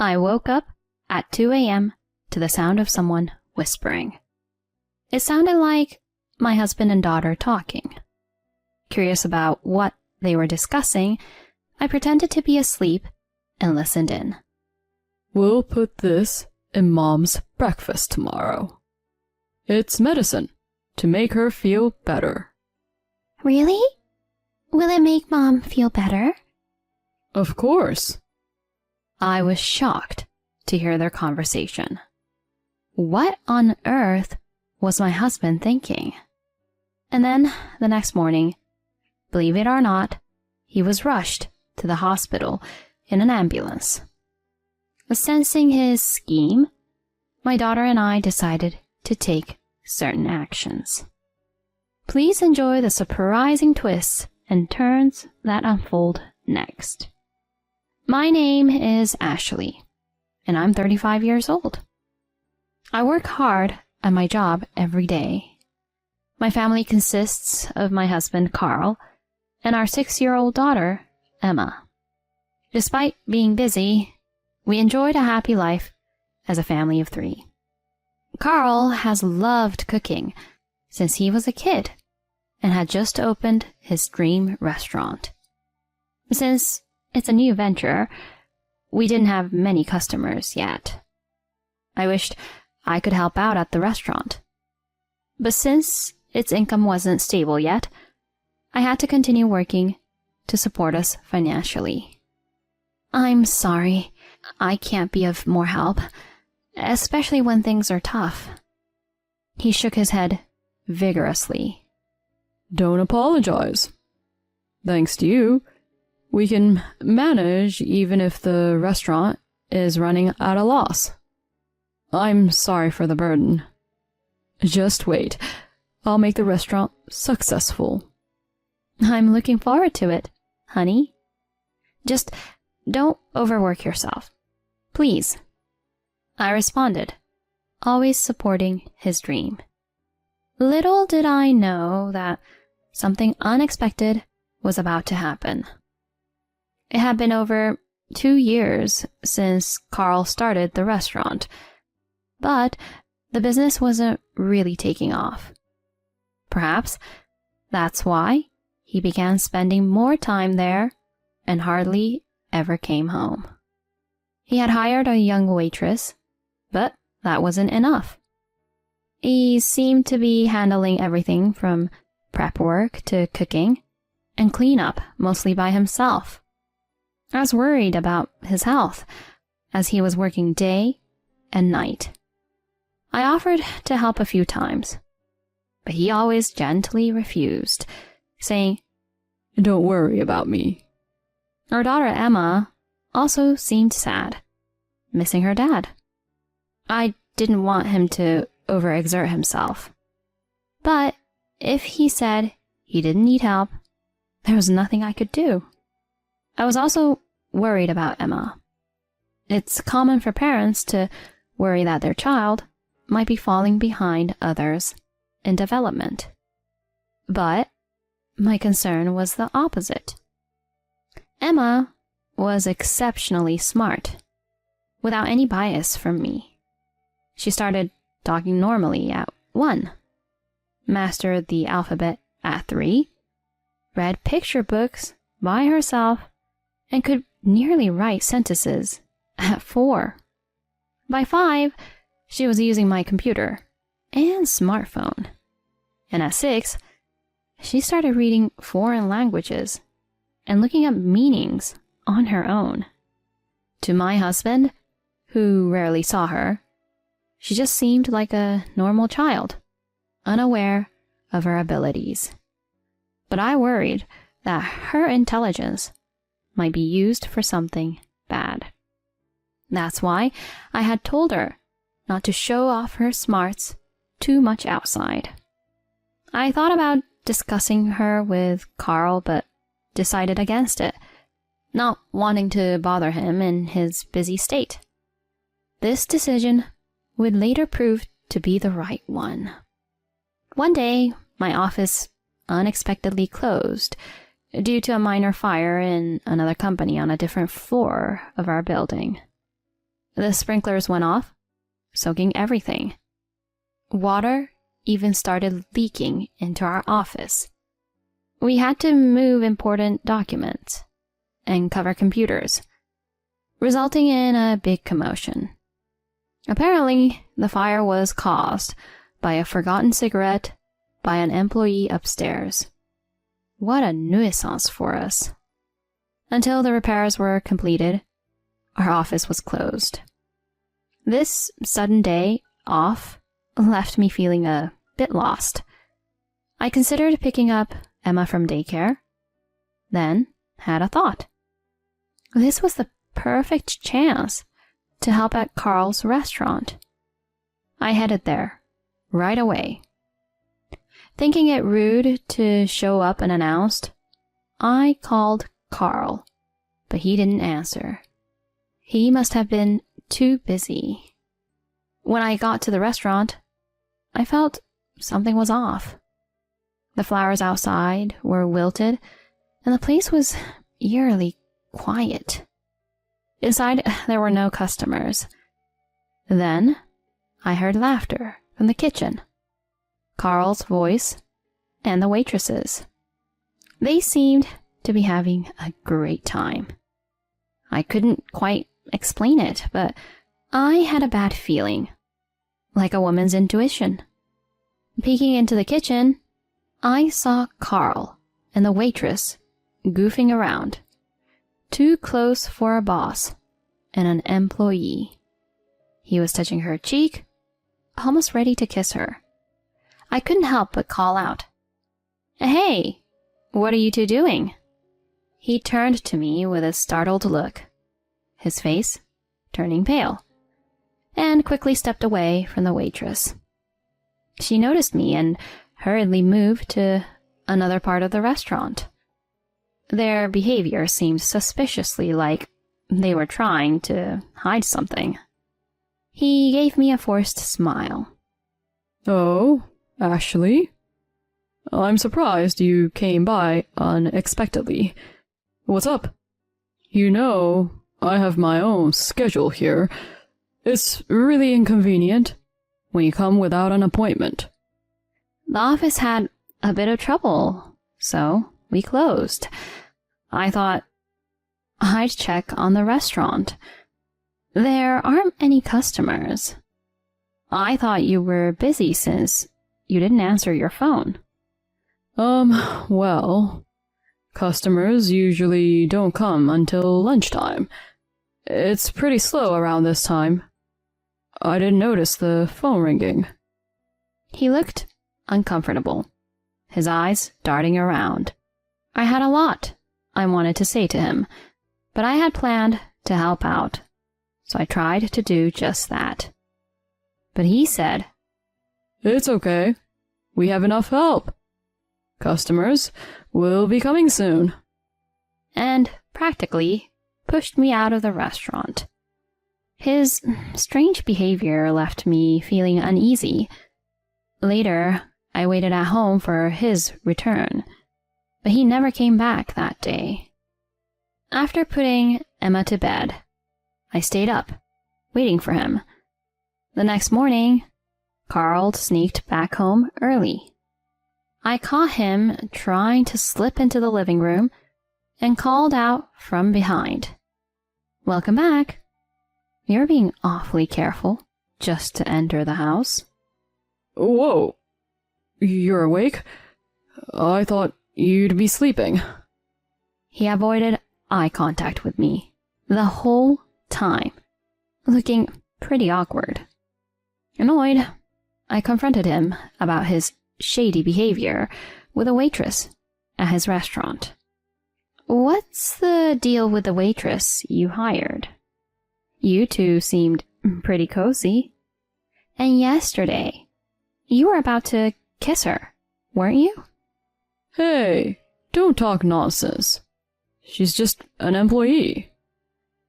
I woke up at 2 a.m. to the sound of someone whispering. It sounded like my husband and daughter talking. Curious about what they were discussing, I pretended to be asleep and listened in. "We'll put this in Mom's breakfast tomorrow. It's medicine to make her feel better." Really? Will it make Mom feel better? "Of course." I was shocked to hear their conversation. What on earth was my husband thinking? And then the next morning, believe it or not, he was rushed to the hospital in an ambulance. Sensing his scheme, my daughter and I decided to take certain actions. Please enjoy the surprising twists and turns that unfold next. My name is Ashley, and I'm 35 years old. I work hard at my job every day. My family consists of my husband, Carl, and our 6-year-old daughter, Emma. Despite being busy, we enjoyed a happy life as a family of 3. Carl has loved cooking since he was a kid and had just opened his dream restaurant. Since it's a new venture, we didn't have many customers yet. I wished I could help out at the restaurant. But since its income wasn't stable yet, I had to continue working to support us financially. I'm sorry, I can't be of more help, especially when things are tough. He shook his head vigorously. "Don't apologize. Thanks to you, we can manage even if the restaurant is running at a loss. I'm sorry for the burden. Just wait, I'll make the restaurant successful." I'm looking forward to it, honey. Just don't overwork yourself, please. I responded, always supporting his dream. Little did I know that something unexpected was about to happen. It had been over 2 years since Carl started the restaurant, but the business wasn't really taking off. Perhaps that's why he began spending more time there and hardly ever came home. He had hired a young waitress, but that wasn't enough. He seemed to be handling everything from prep work to cooking and cleanup mostly by himself. I was worried about his health as he was working day and night. I offered to help a few times, but he always gently refused, saying, "Don't worry about me." Our daughter Emma also seemed sad, missing her dad. I didn't want him to overexert himself, but if he said he didn't need help, there was nothing I could do. I was also worried about Emma. It's common for parents to worry that their child might be falling behind others in development. But my concern was the opposite. Emma was exceptionally smart, without any bias from me. She started talking normally at 1, mastered the alphabet at 3, read picture books by herself, and could nearly write sentences at 4. By 5, she was using my computer and smartphone. And at 6, she started reading foreign languages and looking up meanings on her own. To my husband, who rarely saw her, she just seemed like a normal child, unaware of her abilities. But I worried that her intelligence might be used for something bad. That's why I had told her not to show off her smarts too much outside. I thought about discussing her with Carl, but decided against it, not wanting to bother him in his busy state. This decision would later prove to be the right one. One day, my office unexpectedly closed due to a minor fire in another company on a different floor of our building. The sprinklers went off, soaking everything. Water even started leaking into our office. We had to move important documents and cover computers, resulting in a big commotion. Apparently, the fire was caused by a forgotten cigarette by an employee upstairs. What a nuisance for us. Until the repairs were completed, our office was closed. This sudden day off left me feeling a bit lost. I considered picking up Emma from daycare, then had a thought. This was the perfect chance to help at Carl's restaurant. I headed there right away. Thinking it rude to show up unannounced, I called Carl, but he didn't answer. He must have been too busy. When I got to the restaurant, I felt something was off. The flowers outside were wilted, and the place was eerily quiet. Inside, there were no customers. Then, I heard laughter from the kitchen, Carl's voice, and the waitresses. They seemed to be having a great time. I couldn't quite explain it, but I had a bad feeling, like a woman's intuition. Peeking into the kitchen, I saw Carl and the waitress goofing around, too close for a boss and an employee. He was touching her cheek, almost ready to kiss her. I couldn't help but call out, "Hey, what are you two doing?" He turned to me with a startled look, his face turning pale, and quickly stepped away from the waitress. She noticed me and hurriedly moved to another part of the restaurant. Their behavior seemed suspiciously like they were trying to hide something. He gave me a forced smile. "Oh, Ashley? I'm surprised you came by unexpectedly. What's up? You know, I have my own schedule here. It's really inconvenient when you come without an appointment." The office had a bit of trouble, so we closed. I thought I'd check on the restaurant. There aren't any customers. I thought you were busy since you didn't answer your phone. Well, customers usually don't come until lunchtime. It's pretty slow around this time. I didn't notice the phone ringing. He looked uncomfortable, his eyes darting around. I had a lot I wanted to say to him, but I had planned to help out, so I tried to do just that. But he said, "It's okay. We have enough help. Customers will be coming soon," and practically pushed me out of the restaurant. His strange behavior left me feeling uneasy. Later, I waited at home for his return, but he never came back that day. After putting Emma to bed, I stayed up, waiting for him. The next morning, Carl sneaked back home early. I caught him trying to slip into the living room and called out from behind, "Welcome back. You're being awfully careful just to enter the house." "Whoa, you're awake? I thought you'd be sleeping." He avoided eye contact with me the whole time, looking pretty awkward. Annoyed, I confronted him about his shady behavior with a waitress at his restaurant. "What's the deal with the waitress you hired? You two seemed pretty cozy. And yesterday, you were about to kiss her, weren't you?" "Hey, don't talk nonsense. She's just an employee.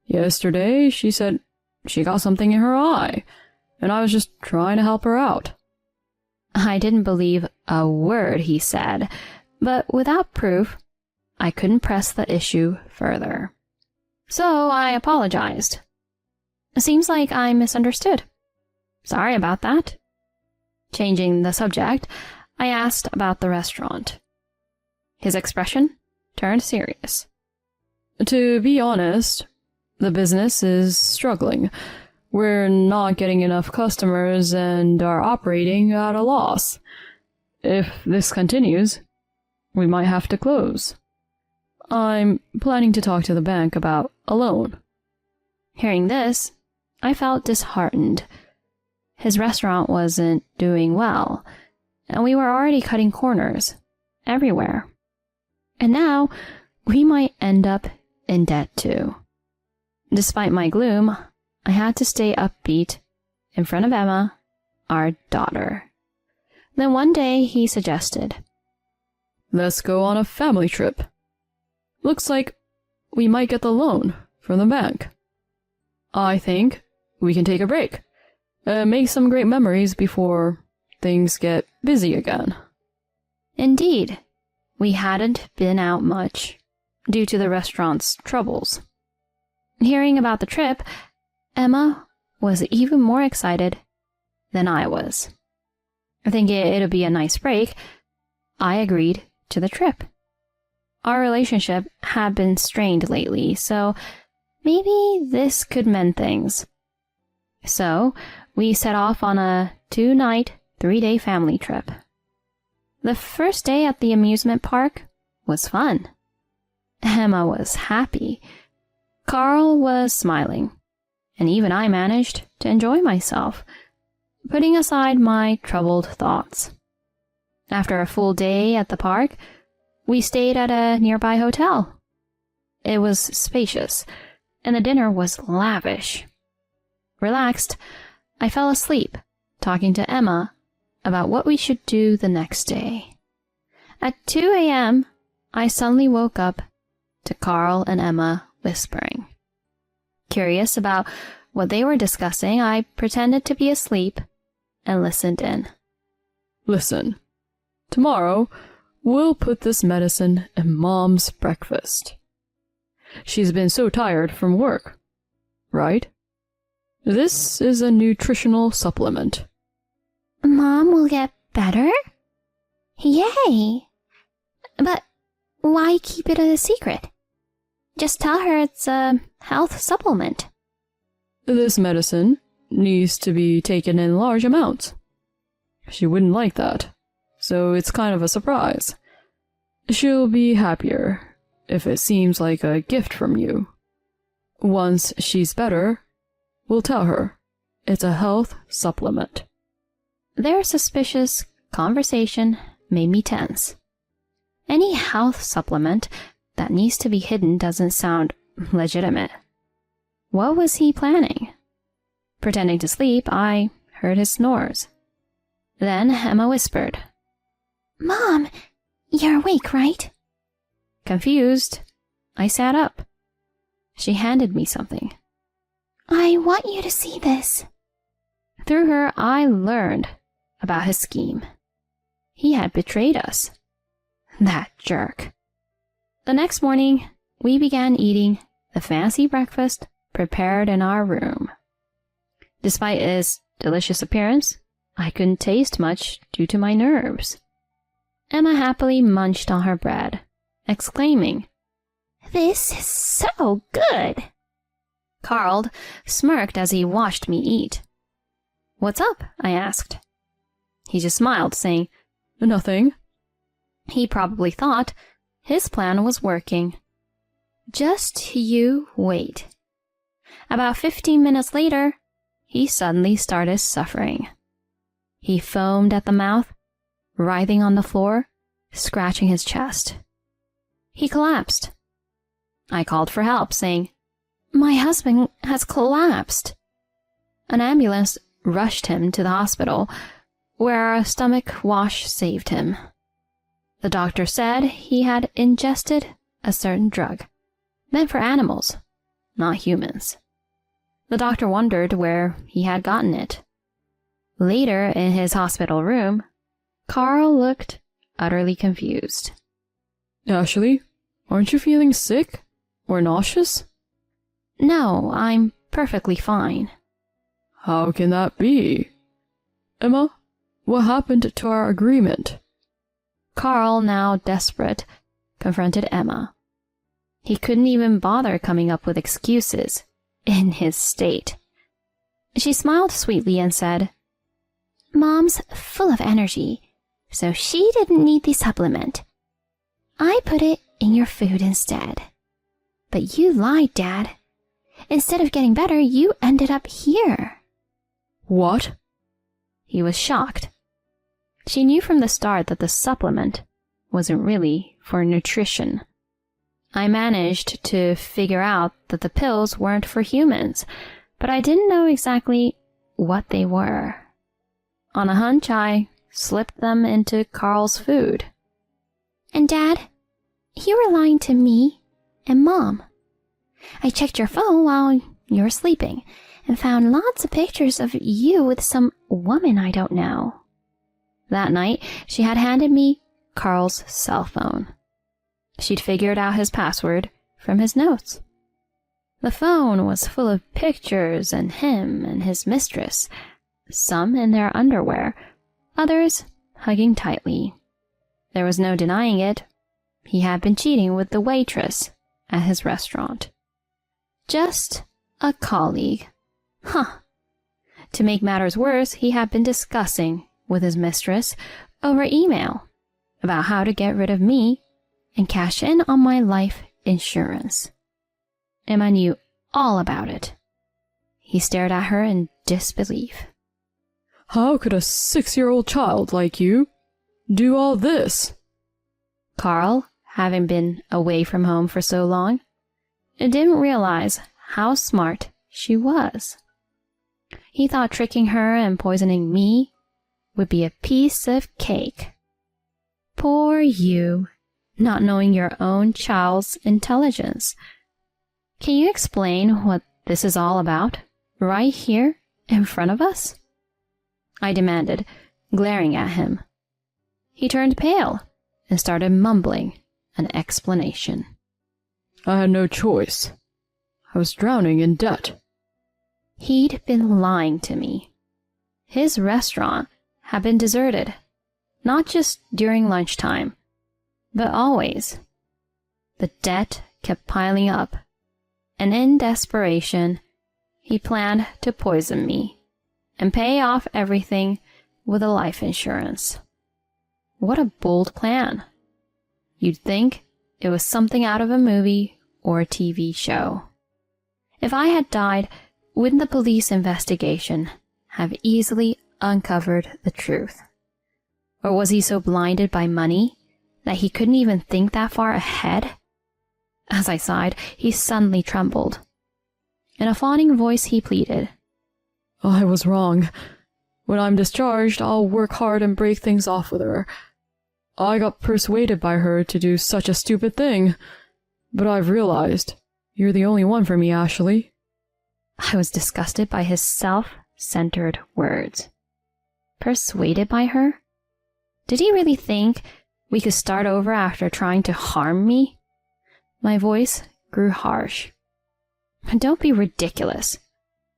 Yesterday, she said she got something in her eye, and I was just trying to help her out." I didn't believe a word he said, but without proof, I couldn't press the issue further. So I apologized. Seems like I misunderstood. Sorry about that. Changing the subject, I asked about the restaurant. His expression turned serious. To be honest, the business is struggling. We're not getting enough customers and are operating at a loss. If this continues, we might have to close. I'm planning to talk to the bank about a loan. Hearing this, I felt disheartened. His restaurant wasn't doing well, and we were already cutting corners everywhere. And now, we might end up in debt too. Despite my gloom, I had to stay upbeat in front of Emma, our daughter. Then one day he suggested, Let's go on a family trip. Looks like we might get the loan from the bank. I think we can take a break and make some great memories before things get busy again. Indeed, we hadn't been out much due to the restaurant's troubles. Hearing about the trip, Emma was even more excited than I was. Thinking it'd be a nice break, I agreed to the trip. Our relationship had been strained lately, so maybe this could mend things. So, we set off on a 2-night, 3-day family trip. The first day at the amusement park was fun. Emma was happy. Carl was smiling, and even I managed to enjoy myself, putting aside my troubled thoughts. After a full day at the park, we stayed at a nearby hotel. It was spacious, and the dinner was lavish. Relaxed, I fell asleep, talking to Emma about what we should do the next day. At 2 a.m., I suddenly woke up to Carl and Emma whispering. Curious about what they were discussing, I pretended to be asleep and listened in. Listen, tomorrow we'll put this medicine in Mom's breakfast. She's been so tired from work, right? This is a nutritional supplement. Mom will get better? Yay! But why keep it a secret? Just tell her it's a health supplement. This medicine needs to be taken in large amounts. She wouldn't like that, so it's kind of a surprise. She'll be happier if it seems like a gift from you. Once she's better, we'll tell her it's a health supplement. Their suspicious conversation made me tense. Any health supplement that needs to be hidden doesn't sound legitimate. What was he planning? Pretending to sleep, I heard his snores. Then Emma whispered, Mom, you're awake, right? Confused, I sat up. She handed me something. I want you to see this. Through her, I learned about his scheme. He had betrayed us. That jerk. The next morning, we began eating the fancy breakfast prepared in our room. Despite its delicious appearance, I couldn't taste much due to my nerves. Emma happily munched on her bread, exclaiming, This is so good! Carl smirked as he watched me eat. What's up? I asked. He just smiled, saying, Nothing. He probably thought his plan was working. Just you wait. About 15 minutes later, he suddenly started suffering. He foamed at the mouth, writhing on the floor, scratching his chest. He collapsed. I called for help, saying, My husband has collapsed. An ambulance rushed him to the hospital, where a stomach wash saved him. The doctor said he had ingested a certain drug, meant for animals, not humans. The doctor wondered where he had gotten it. Later, in his hospital room, Carl looked utterly confused. Ashley, aren't you feeling sick or nauseous? No, I'm perfectly fine. How can that be? Emma, what happened to our agreement? Carl, now desperate, confronted Emma. He couldn't even bother coming up with excuses in his state. She smiled sweetly and said, "Mom's full of energy, so she didn't need the supplement. I put it in your food instead. But you lied, Dad. Instead of getting better, you ended up here." What? He was shocked. She knew from the start that the supplement wasn't really for nutrition. I managed to figure out that the pills weren't for humans, but I didn't know exactly what they were. On a hunch, I slipped them into Carl's food. "And Dad, you were lying to me and Mom. I checked your phone while you were sleeping and found lots of pictures of you with some woman I don't know." That night, she had handed me Carl's cell phone. She'd figured out his password from his notes. The phone was full of pictures and him and his mistress, some in their underwear, others hugging tightly. There was no denying it. He had been cheating with the waitress at his restaurant. Just a colleague. Huh. To make matters worse, he had been discussing with his mistress over email about how to get rid of me and cash in on my life insurance. Emma knew all about it. He stared at her in disbelief. How could a 6-year-old child like you do all this? Carl, having been away from home for so long, didn't realize how smart she was. He thought tricking her and poisoning me would be a piece of cake. Poor you, not knowing your own child's intelligence. Can you explain what this is all about, right here in front of us? I demanded, glaring at him. He turned pale and started mumbling an explanation. I had no choice. I was drowning in debt. He'd been lying to me. His restaurant had been deserted, not just during lunchtime, but always. The debt kept piling up, and in desperation, he planned to poison me and pay off everything with a life insurance. What a bold plan. You'd think it was something out of a movie or a TV show. If I had died, wouldn't the police investigation have easily uncovered the truth? Or was he so blinded by money that he couldn't even think that far ahead? As I sighed, he suddenly trembled. In a fawning voice, he pleaded, I was wrong. When I'm discharged, I'll work hard and break things off with her. I got persuaded by her to do such a stupid thing, but I've realized you're the only one for me, Ashley. I was disgusted by his self-centered words. Persuaded by her? Did he really think we could start over after trying to harm me? My voice grew harsh. Don't be ridiculous.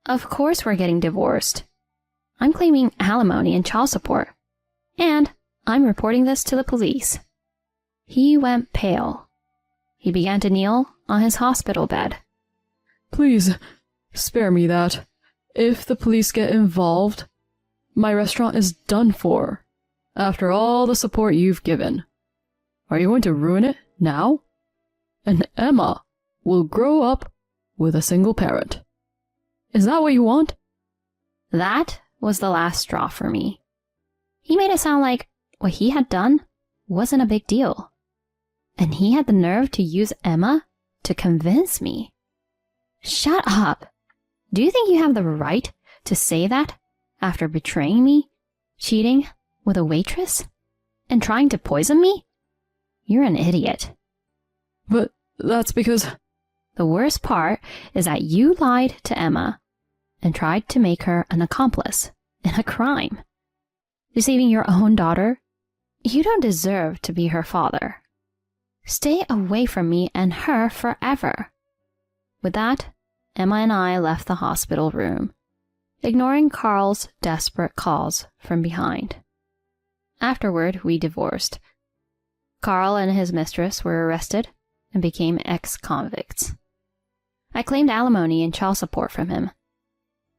Of course we're getting divorced. I'm claiming alimony and child support. And I'm reporting this to the police. He went pale. He began to kneel on his hospital bed. Please, spare me that. If the police get involved, my restaurant is done for. After all the support you've given. Are you going to ruin it now? And Emma will grow up with a single parent. Is that what you want? That was the last straw for me. He made it sound like what he had done wasn't a big deal. And he had the nerve to use Emma to convince me. Shut up. Do you think you have the right to say that after betraying me, cheating with a waitress, and trying to poison me? You're an idiot. But that's because... The worst part is that you lied to Emma and tried to make her an accomplice in a crime. Deceiving your own daughter? You don't deserve to be her father. Stay away from me and her forever. With that, Emma and I left the hospital room, ignoring Carl's desperate calls from behind. Afterward, we divorced. Carl and his mistress were arrested and became ex-convicts. I claimed alimony and child support from him.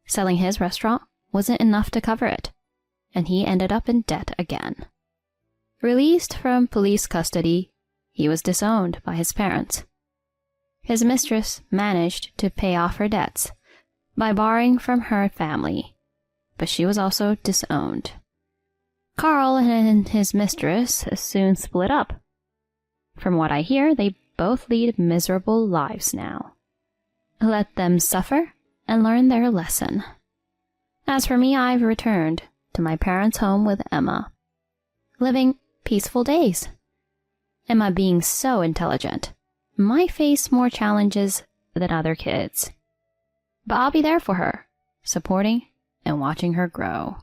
Selling his restaurant wasn't enough to cover it, and he ended up in debt again. Released from police custody, he was disowned by his parents. His mistress managed to pay off her debts by borrowing from her family, but she was also disowned. Carl and his mistress soon split up. From what I hear, they both lead miserable lives now. Let them suffer and learn their lesson. As for me, I've returned to my parents' home with Emma, living peaceful days. Emma, being so intelligent, might face more challenges than other kids. But I'll be there for her, supporting and watching her grow.